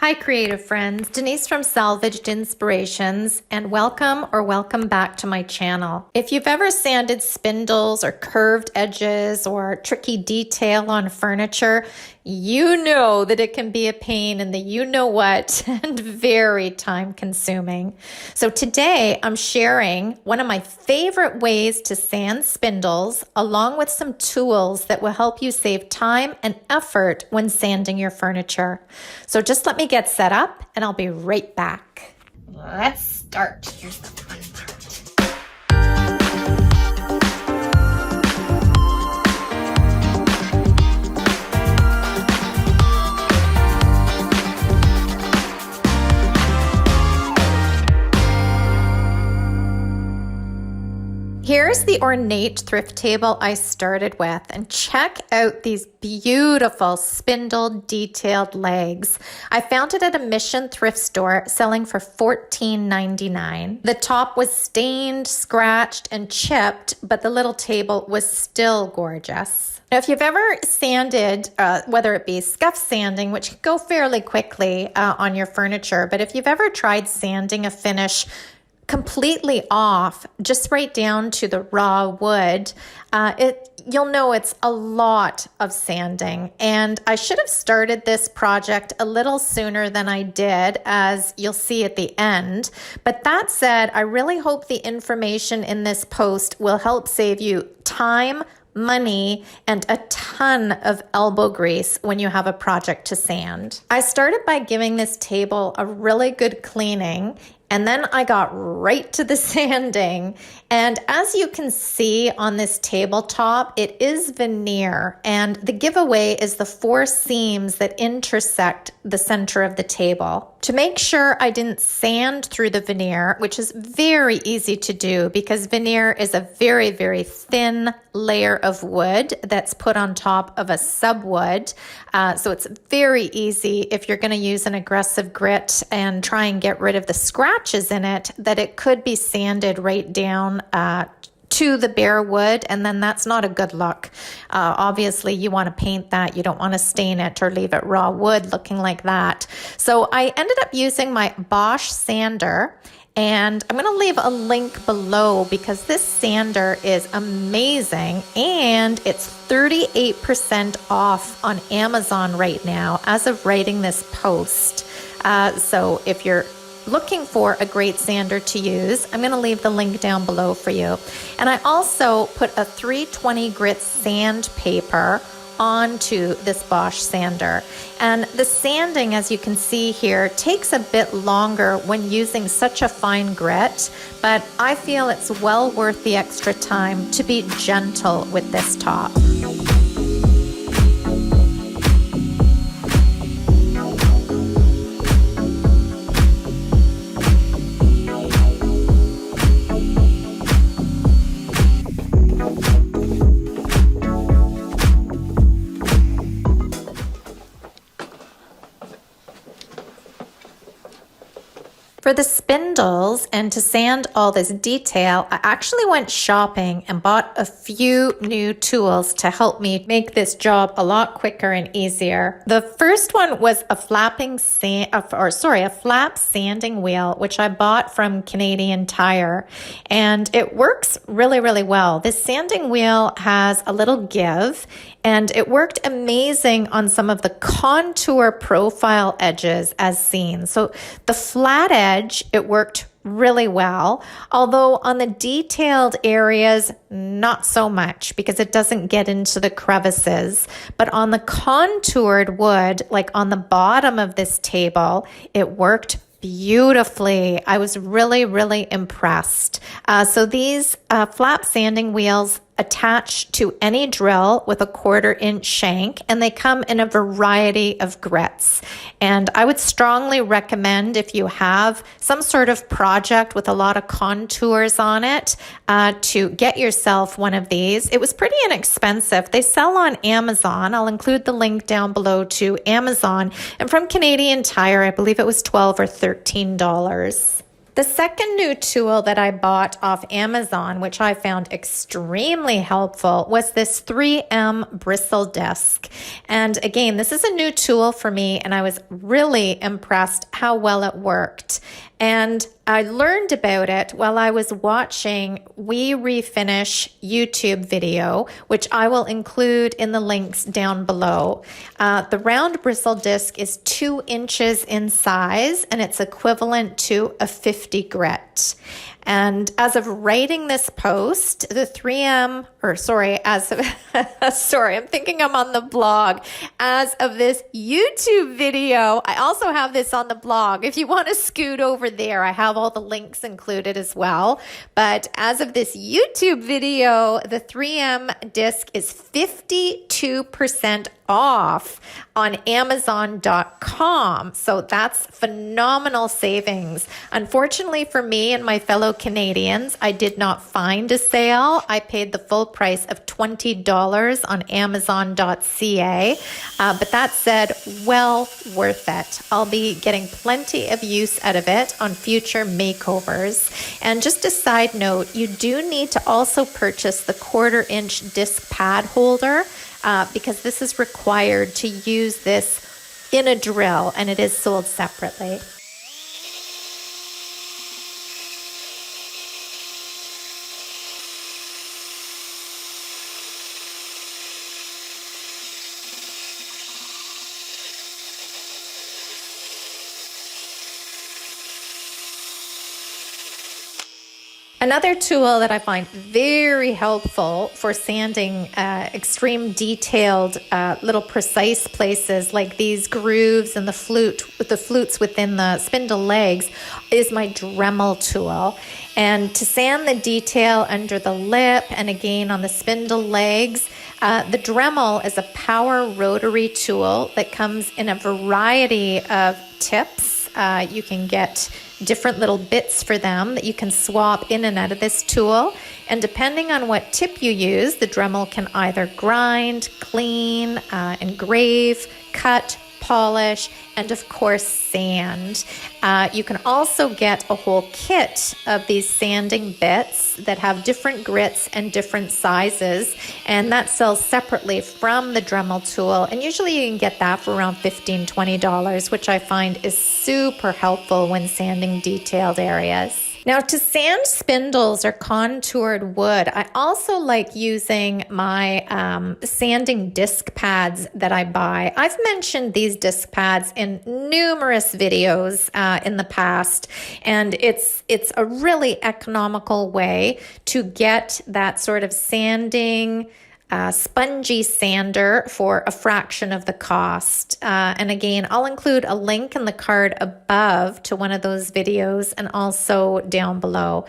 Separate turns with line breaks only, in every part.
Hi, creative friends. Denise from Salvaged Inspirations, and welcome back to my channel. If you've ever sanded spindles or curved edges or tricky detail on furniture, you know that it can be a pain in the you-know-what and very time-consuming. So today I'm sharing one of my favorite ways to sand spindles along with some tools that will help you save time and effort when sanding your furniture. So just let me get set up and I'll be right back. Let's start. Here's the fun part. Here's the ornate thrift table I started with, and check out these beautiful spindle detailed legs. I found it at a Mission thrift store selling for $14.99. The top was stained, scratched, and chipped, but the little table was still gorgeous. Now, if you've ever sanded, whether it be scuff sanding, which can go fairly quickly on your furniture, but if you've ever tried sanding a finish completely off, just right down to the raw wood, you'll know it's a lot of sanding. And I should have started this project a little sooner than I did, as you'll see at the end. But that said, I really hope the information in this post will help save you time, money, and a ton of elbow grease when you have a project to sand. I started by giving this table a really good cleaning, and then I got right to the sanding. And as you can see on this tabletop, it is veneer. And the giveaway is the 4 seams that intersect the center of the table. To make sure I didn't sand through the veneer, which is very easy to do because veneer is a very, very thin layer of wood that's put on top of a subwood. So it's very easy if you're going to use an aggressive grit and try and get rid of the scratches in it, that it could be sanded right down to the bare wood, and then that's not a good look. Obviously, you want to paint that. You don't want to stain it or leave it raw wood looking like that. So I ended up using my Bosch sander, and I'm going to leave a link below because this sander is amazing, and it's 38% off on Amazon right now as of writing this post. So if you're looking for a great sander to use, I'm going to leave the link down below for you. And I also put a 320 grit sandpaper onto this Bosch sander. And the sanding, as you can see here, takes a bit longer when using such a fine grit, but I feel it's well worth the extra time to be gentle with this top. For the spindles and to sand all this detail, I actually went shopping and bought a few new tools to help me make this job a lot quicker and easier. The first one was a flap sanding wheel, which I bought from Canadian Tire, and it works really, really well. This sanding wheel has a little give, and it worked amazing on some of the contour profile edges as seen. So the flat edge, it worked really well, although on the detailed areas, not so much because it doesn't get into the crevices. But on the contoured wood, like on the bottom of this table, it worked beautifully. I was really, really impressed. So these flap sanding wheels attach to any drill with a 1/4 inch shank, and they come in a variety of grits. And I would strongly recommend, if you have some sort of project with a lot of contours on it, to get yourself one of these. It was pretty inexpensive. They sell on Amazon. I'll include the link down below to Amazon. And from Canadian Tire, I believe it was $12 or $13. The second new tool that I bought off Amazon, which I found extremely helpful, was this 3M bristle disc. And again, this is a new tool for me, and I was really impressed how well it worked. And I learned about it while I was watching We Refinish YouTube video, which I will include in the links down below. The round bristle disc is 2 inches in size, and it's equivalent to a 50 grit. And as of writing this post, the 3M, I'm thinking I'm on the blog. As of this YouTube video, I also have this on the blog. If you want to scoot over there, I have all the links included as well. But as of this YouTube video, the 3M disc is 52% off on Amazon.com. So that's phenomenal savings. Unfortunately for me and my fellow Canadians, I did not find a sale. I paid the full price of $20 on Amazon.ca. But that said, well worth it. I'll be getting plenty of use out of it on future makeovers. And just a side note, you do need to also purchase the 1/4-inch disc pad holder because this is required to use this in a drill, and it is sold separately. Another tool that I find very helpful for sanding extreme detailed little precise places like these grooves and the flutes within the spindle legs is my Dremel tool. And to sand the detail under the lip and again on the spindle legs, the Dremel is a power rotary tool that comes in a variety of tips. You can get different little bits for them that you can swap in and out of this tool. And depending on what tip you use, the Dremel can either grind, clean, engrave, cut, polish, and of course sand. You can also get a whole kit of these sanding bits that have different grits and different sizes, and that sells separately from the Dremel tool, and usually you can get that for around $15-20, which I find is super helpful when sanding detailed areas. Now, to sand spindles or contoured wood, I also like using my sanding disc pads that I buy. I've mentioned these disc pads in numerous videos in the past, and it's a really economical way to get that sort of sanding spongy sander for a fraction of the cost. And again, I'll include a link in the card above to one of those videos and also down below.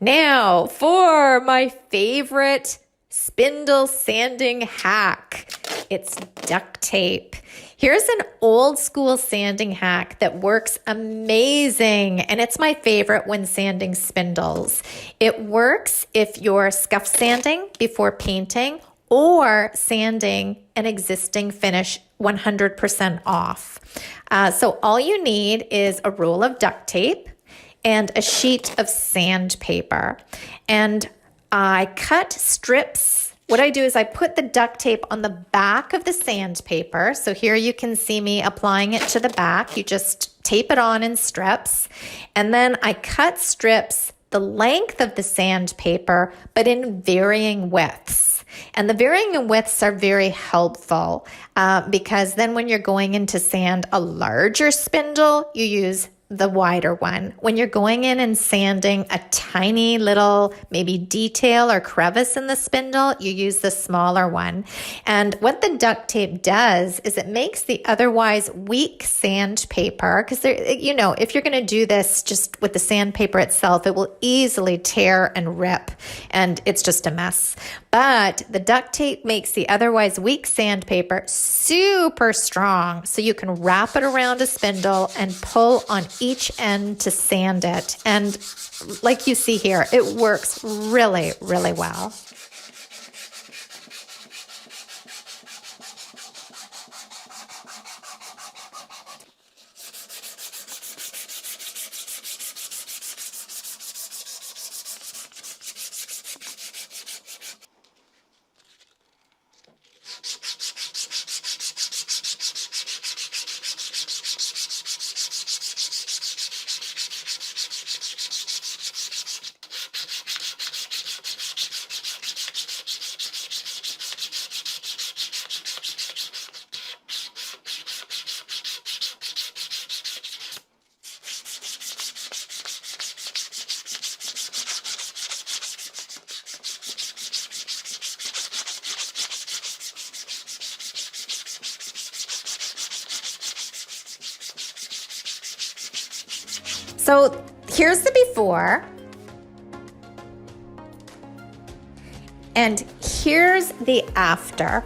Now, for my favorite spindle sanding hack, it's duct tape. Here's an old school sanding hack that works amazing, and it's my favorite when sanding spindles. It works if you're scuff sanding before painting or sanding an existing finish 100% off. So all you need is a roll of duct tape and a sheet of sandpaper. And I cut strips. What I do is I put the duct tape on the back of the sandpaper. So here you can see me applying it to the back. You just tape it on in strips. And then I cut strips the length of the sandpaper, but in varying widths. And the varying widths are very helpful because then when you're going in to sand a larger spindle, you use the wider one. When you're going in and sanding a tiny little maybe detail or crevice in the spindle, you use the smaller one. And what the duct tape does is it makes the otherwise weak sandpaper, because you know, if you're going to do this just with the sandpaper itself, it will easily tear and rip, and it's just a mess. But the duct tape makes the otherwise weak sandpaper super strong, so you can wrap it around a spindle and pull on each end to sand it. And like you see here, it works really, really well. So here's the before. And here's the after.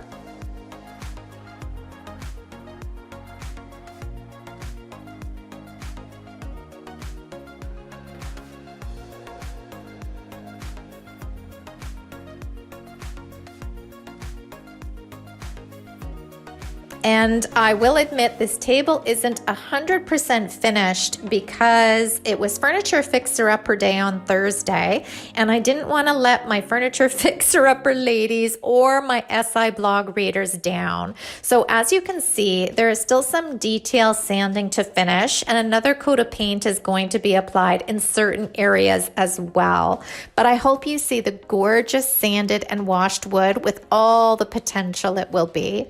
And I will admit this table isn't 100% finished because it was Furniture Fixer-Upper Day on Thursday, and I didn't want to let my Furniture Fixer-Upper ladies or my SI blog readers down. So as you can see, there is still some detail sanding to finish, and another coat of paint is going to be applied in certain areas as well. But I hope you see the gorgeous sanded and washed wood with all the potential it will be.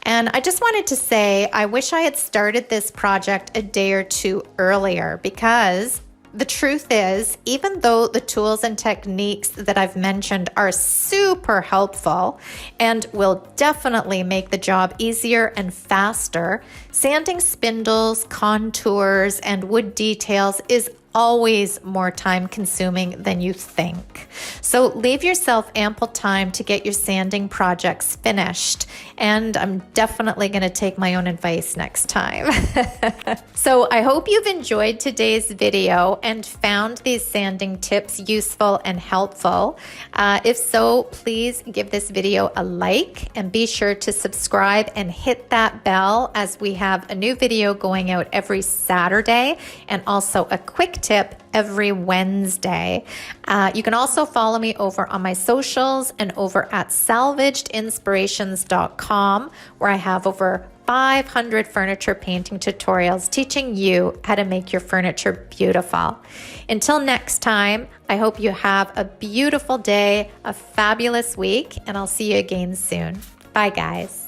And I just wanted to say, I wish I had started this project a day or two earlier, because the truth is, even though the tools and techniques that I've mentioned are super helpful and will definitely make the job easier and faster, sanding spindles, contours, and wood details is always more time consuming than you think. So leave yourself ample time to get your sanding projects finished. And I'm definitely going to take my own advice next time. So I hope you've enjoyed today's video and found these sanding tips useful and helpful. If so, please give this video a like and be sure to subscribe and hit that bell, as we have a new video going out every Saturday and also a quick tip every Wednesday. You can also follow me over on my socials and over at salvagedinspirations.com, where I have over 500 furniture painting tutorials teaching you how to make your furniture beautiful. Until next time, I hope you have a beautiful day, a fabulous week, and I'll see you again soon. Bye, guys.